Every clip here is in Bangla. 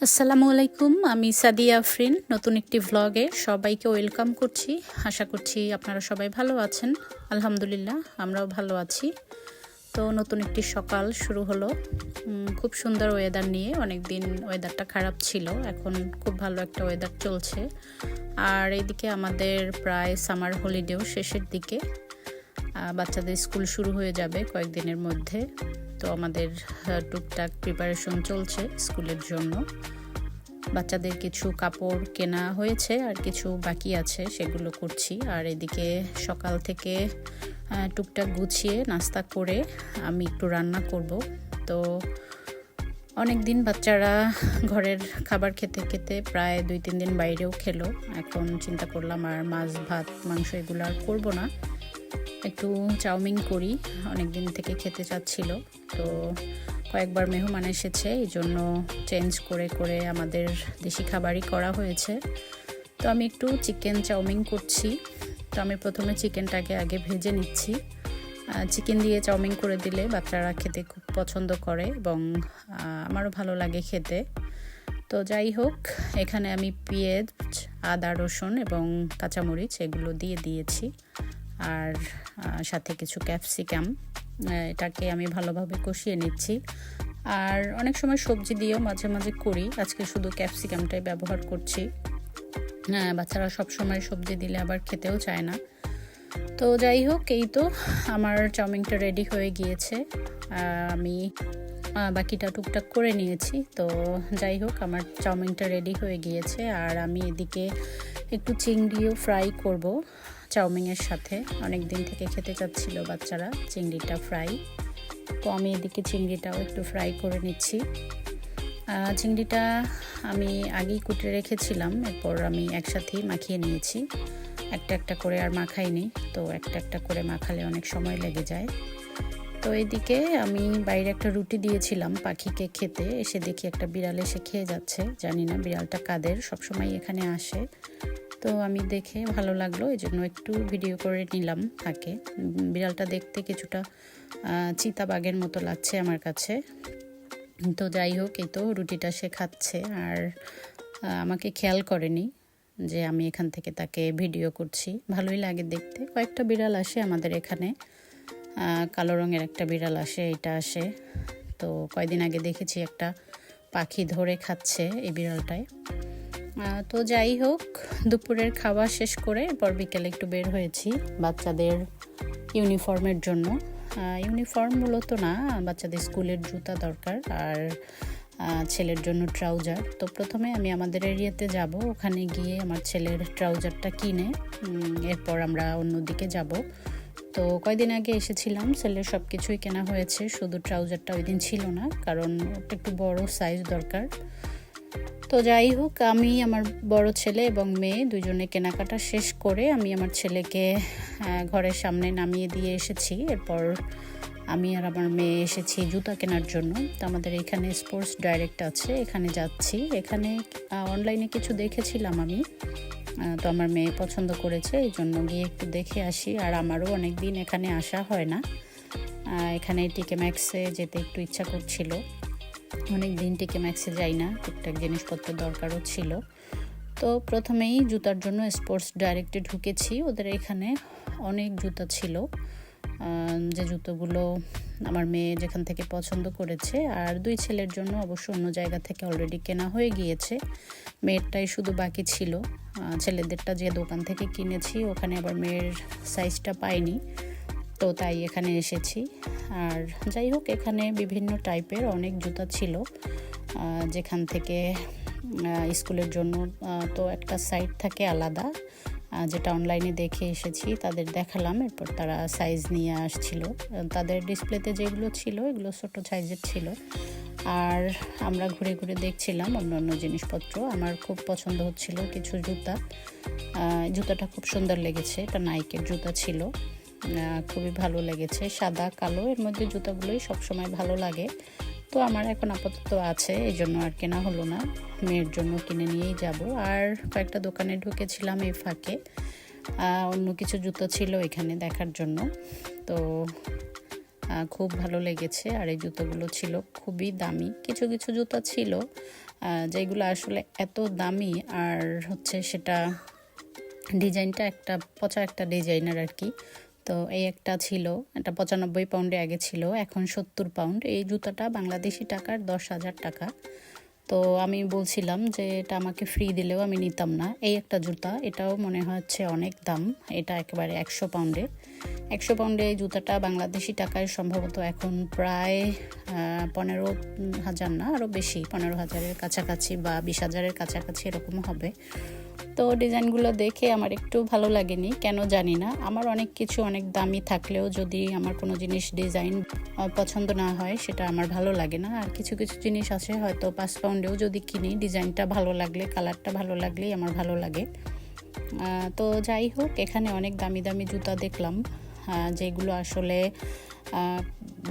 আসসালামু আলাইকুম, আমি সাদিয়া আফরিন। নতুন একটি ভ্লগে সবাইকে ওয়েলকাম করছি। আশা করছি আপনারা সবাই ভালো আছেন। আলহামদুলিল্লাহ, আমরাও ভালো আছি। তো নতুন একটি সকাল শুরু হলো খুব সুন্দর ওয়েদার নিয়ে। অনেক দিন ওয়েদারটা খারাপ ছিল, এখন খুব ভালো একটা ওয়েদার চলছে। আর এইদিকে আমাদের প্রায় সামার হলিডেও শেষের দিকে, বাচ্চাদের স্কুল শুরু হয়ে যাবে কয়েকদিনের মধ্যে। তো আমাদের টুকটাক প্রিপারেশন চলছে স্কুলের জন্য। বাচ্চাদের কিছু কাপড় কেনা হয়েছে আর কিছু বাকি আছে, সেগুলো করছি। আর এদিকে সকাল থেকে টুকটাক গুছিয়ে নাস্তা করে আমি একটু রান্না করব। তো অনেক দিন বাচ্চারা ঘরের খাবার খেতে খেতে প্রায় 2-3 দিন বাইরেও খেলো। এখন চিন্তা করলাম আর মাছ ভাত মাংস এগুলো আর করবো না, একটু চাউমিন করি। অনেক দিন থেকে খেতে চাচ্ছিল, তো কয়েকবার মেহমান এসেছে, এই জন্য চেঞ্জ করে করে আমাদের দেশি খাবারই করা হয়েছে। তো আমি একটু চিকেন চাউমিন করছি। তো আমি প্রথমে চিকেনটাকে আগে ভেজে নিচ্ছি। চিকেন দিয়ে চাউমিন করে দিলে বাচ্চারা খেতে খুব পছন্দ করে এবং আমারও ভালো লাগে খেতে। তো যাই হোক, এখানে আমি পেঁয়াজ, আদা, রসুন এবং কাঁচামরিচ এগুলো দিয়ে দিয়েছি, আর সাথে কিছু ক্যাপসিকাম। এটাকে আমি ভালোভাবে কষিয়ে নিচ্ছি। আর অনেক সময় সবজি দিয়েও মাঝে মাঝে করি, আজকে শুধু ক্যাপসিকামটাই ব্যবহার করছি। বাচ্চারা সব সময় সবজি দিলে আবার খেতেও চায় না। তো যাই হোক, এই তো আমার চাউমিনটা রেডি হয়ে গিয়েছে। আমি বাকিটা টুকটাক করে নিয়েছি। তো যাই হোক, আমার চাউমিনটা রেডি হয়ে গিয়েছে। আর আমি এদিকে একটু চিংড়িও ফ্রাই করব চাউমিনের সাথে। অনেক দিন থেকে খেতে চাচ্ছিল বাচ্চারা চিংড়িটা ফ্রাই। তো আমি এদিকে চিংড়িটাও একটু ফ্রাই করে নিচ্ছি। চিংড়িটা আমি আগেই কুটে রেখেছিলাম, এরপর আমি একসাথেই মাখিয়ে নিয়েছি। একটা একটা করে আর মাখাইনি, তো একটা একটা করে মাখালে অনেক সময় লেগে যায়। তো এদিকে আমি বাইরে একটা রুটি দিয়েছিলাম পাখিকে খেতে, এসে দেখি একটা বিড়াল এসে খেয়ে যাচ্ছে। জানি না বিড়ালটা কাদের, সবসময় এখানে আসে। তো আমি দেখে ভালো লাগলো, এই জন্য একটু ভিডিও করে নিলাম তাকে। বিড়ালটা দেখতে কিছুটা চিতাবাঘের মতো লাগছে আমার কাছে। তো যাই হোক, এই তো রুটিটা সে খাচ্ছে আর আমাকে খেয়াল করেনি যে আমি এখান থেকে তাকে ভিডিও করছি। ভালোই লাগে দেখতে। কয়েকটা বিড়াল আসে আমাদের এখানে, কালো রঙের একটা বিড়াল আসে, এটা আসে। তো কয়দিন আগে দেখেছি একটা পাখি ধরে খাচ্ছে এই বিড়ালটায়। তো যাই হোক, দুপুরের খাওয়া শেষ করে এরপর বিকেলে একটু বের হয়েছি বাচ্চাদের ইউনিফর্মের জন্য। ইউনিফর্ম মূলত না, বাচ্চাদের স্কুলের জুতা দরকার আর ছেলের জন্য ট্রাউজার। তো প্রথমে আমি আমাদের এরিয়াতে যাব, ওখানে গিয়ে আমার ছেলের ট্রাউজারটা কিনে এরপর আমরা অন্যদিকে যাব। তো কয়দিন আগে এসেছিলাম, ছেলের সব কিছুই কেনা হয়েছে, শুধু ট্রাউজারটা ওই দিন ছিল না, কারণ ওটা একটু বড় সাইজ দরকার। তো যাই হোক, আমি আমার বড় ছেলে এবং মেয়ে দুজনে কেনাকাটা শেষ করে আমি আমার ছেলেকে ঘরের সামনে নামিয়ে দিয়ে এসেছি। এরপর আমি আর আমার মেয়ে এসেছি জুতা কেনার জন্য। তো আমাদের এখানে স্পোর্টস ডাইরেক্ট আছে, এখানে যাচ্ছি। এখানে অনলাইনে কিছু দেখেছিলাম আমি, তো আমার মেয়ে পছন্দ করেছে, এই জন্য গিয়ে একটু দেখে আসি। আর আমারও অনেক দিন এখানে আসা হয় না, এখানে টিকে ম্যাক্সে যেতে একটু ইচ্ছা করছিল। অনেক দিন টিকে ম্যাক্সে যাই না, টুকটাক জিনিসপত্র দরকারও ছিল। তো প্রথমেই জুতার জন্য স্পোর্টস ডাইরেক্টে ঢুকেছি। ওদের এখানে অনেক জুতা ছিল, যে জুতোগুলো আমার মেয়ে যেখান থেকে পছন্দ করেছে। আর দুই ছেলের জন্য অবশ্য অন্য জায়গা থেকে অলরেডি কেনা হয়ে গিয়েছে, মেয়েরটাই শুধু বাকি ছিল। ছেলেদেরটা যে দোকান থেকে কিনেছি ওখানে আবার মেয়ের সাইজটা পাইনি, তো তাই এখানে এসেছি। আর যাই হোক, এখানে বিভিন্ন টাইপের অনেক জুতা ছিল, যেখান থেকে স্কুলের জন্য তো একটা সাইট থাকে আলাদা, যেটা অনলাইনে দেখে এসেছি, তাদের দেখালাম। এরপর তারা সাইজ নিয়ে আসছিল, তাদের ডিসপ্লেতে যেগুলো ছিল এগুলো ছোটো সাইজের ছিল। আর আমরা ঘুরে ঘুরে দেখছিলাম অন্য অন্য জিনিসপত্র। আমার খুব পছন্দ হচ্ছিল কিছু জুতা। জুতাটা খুব সুন্দর লেগেছে, এটা নাইকের জুতা ছিল, খুবই ভালো লেগেছে। সাদা কালো এর মধ্যে জুতাগুলোই সবসময় ভালো লাগে। তো আমার এখন আপাতত আছে, এই জন্য আর কেনা হলো না, মেয়ের জন্য কিনে নিয়েই যাব। আর কয়েকটা দোকানে ঢুকেছিলাম এই ফাঁকে, অন্য কিছু জুতো ছিল এখানে দেখার জন্য। তো খুব ভালো লেগেছে। আর এই জুতোগুলো ছিল খুবই দামি। কিছু কিছু জুতো ছিল যেগুলো আসলে এত দামি, আর হচ্ছে সেটা ডিজাইনটা একটা পচা একটা ডিজাইনার আর কি। তো এই একটা ছিল, এটা 95 পাউন্ডে আগে ছিল, এখন 70 পাউন্ড। এই জুতাটা বাংলাদেশি টাকার 10,000 টাকা। তো আমি বলছিলাম যে এটা আমাকে ফ্রি দিলেও আমি নিতাম না। এই একটা জুতা, এটাও মনে হচ্ছে অনেক দাম, এটা একেবারে 100 পাউন্ডে। 100 পাউন্ডে এই জুতাটা বাংলাদেশি টাকায় সম্ভবত এখন প্রায় 15,000 না, আরও বেশি, 15,000-এর কাছাকাছি বা 20,000-এর কাছাকাছি এরকম হবে। তো ডিজাইনগুলো দেখে আমার একটু ভালো লাগেনি, কেন জানি না। আমার অনেক কিছু অনেক দামি থাকলেও যদি আমার কোনো জিনিস ডিজাইন পছন্দ না হয় সেটা আমার ভালো লাগে না। আর কিছু কিছু জিনিস আছে হয়তো 5 পাউন্ডেও যদি কিনি, ডিজাইনটা ভালো লাগলে, কালারটা ভালো লাগলেই আমার ভালো লাগে। তো যাই হোক, এখানে অনেক দামি দামি জুতা দেখলাম যেগুলো আসলে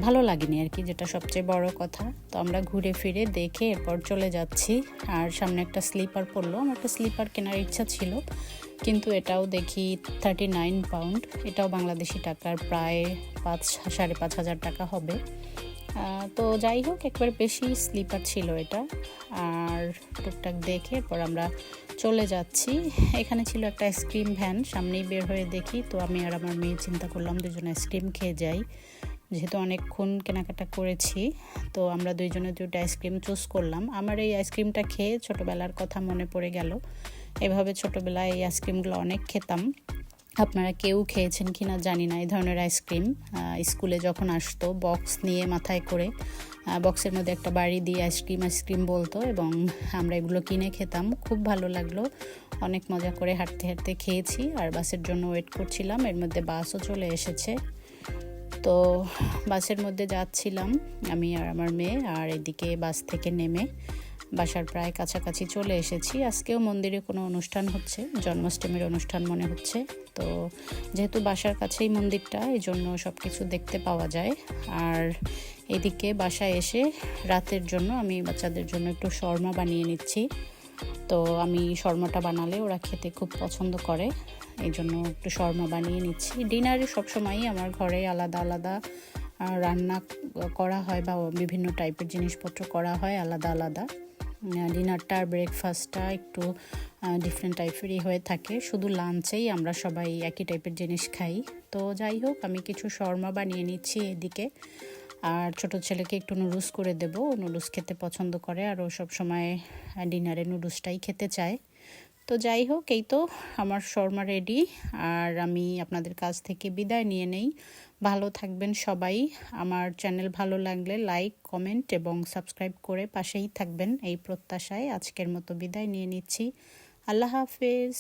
ভালো লাগেনি আর কি, যেটা সবচেয়ে বড় কথা। তো আমরা ঘুরে ফিরে দেখে এরপর চলে যাচ্ছি। আর সামনে একটা স্লিপার পরলো, আমার একটা স্লিপার কেনার ইচ্ছা ছিল, কিন্তু এটাও দেখি 39 পাউন্ড। এটাও বাংলাদেশি টাকার প্রায় 5,500 টাকা হবে। তো যাই হোক, একবার বেশি স্লিপার ছিল এটা। আর টুকটাক দেখে পর আমরা চলে যাচ্ছি। এখানে ছিল একটা আইসক্রিম ভ্যান, সামনেই বের হয়ে দেখি। তো আমি আর আমার মেয়ে চিন্তা করলাম দুজনে আইসক্রিম খেয়ে যাই, যেহেতু অনেকক্ষণ কেনাকাটা করেছি। তো আমরা দুইজনে দুটো আইসক্রিম চুজ করলাম। আমার এই আইসক্রিমটা খেয়ে ছোটোবেলার কথা মনে পড়ে গেল। এভাবে ছোটোবেলায় এই আইসক্রিমগুলো অনেক খেতাম। আপনারা কেউ খেয়েছেন কি না জানি না এই ধরনের আইসক্রিম। স্কুলে যখন আসতো বক্স নিয়ে মাথায় করে, বক্সের মধ্যে একটা বাড়ি দিয়ে আইসক্রিম বলতো, এবং আমরা এগুলো কিনে খেতাম। খুব ভালো লাগলো, অনেক মজা করে হাঁটতে হাঁটতে খেয়েছি। আর বাসের জন্য ওয়েট করছিলাম, এর মধ্যে বাসও চলে এসেছে। তো বাসের মধ্যে যাচ্ছিলাম আমি আর আমার মেয়ে, আর এদিকে বাস থেকে নেমে বাসার প্রায় কাছাকাছি চলে এসেছি। আজকেও মন্দিরে কোনো অনুষ্ঠান হচ্ছে, জন্মাষ্টমীর অনুষ্ঠান মনে হচ্ছে। তো যেহেতু বাসার কাছেই মন্দিরটা, এই জন্য সব কিছু দেখতে পাওয়া যায়। আর এদিকে বাসায় এসে রাতের জন্য আমি বাচ্চাদের জন্য একটু শর্মা বানিয়ে নিচ্ছি। তো আমি শর্মাটা বানালে ওরা খেতে খুব পছন্দ করে, এই জন্য একটু শর্মা বানিয়ে নিচ্ছি। ডিনারে সবসময়ই আমার ঘরে আলাদা আলাদা রান্না করা হয়, বা বিভিন্ন টাইপের জিনিসপত্র করা হয় আলাদা আলাদা। ডিনারটা আর ব্রেকফাস্টটা একটু ডিফারেন্ট টাইপেরই হয়ে থাকে, শুধু লাঞ্চেই আমরা সবাই একই টাইপের জিনিস খাই। তো যাই হোক, আমি কিছু শর্মা বানিয়ে নিচ্ছি এদিকে। আর ছোট ছেলেকে একটু নুডলস করে দেব, নুডলস খেতে পছন্দ করে, আর ও সবসময় ডিনারে নুডলসটাই খেতে চায়। তো যাই হোক, এই তো আমার শর্মা রেডি। আর আমি আপনাদের কাছ থেকে বিদায় নিয়ে নেই। ভালো থাকবেন সবাই। আমার চ্যানেল ভালো লাগলে লাইক, কমেন্ট এবং সাবস্ক্রাইব করে পাশেই থাকবেন, এই প্রত্যাশায় আজকের মতো বিদায় নিয়ে নিচ্ছি। আল্লাহ হাফেজ।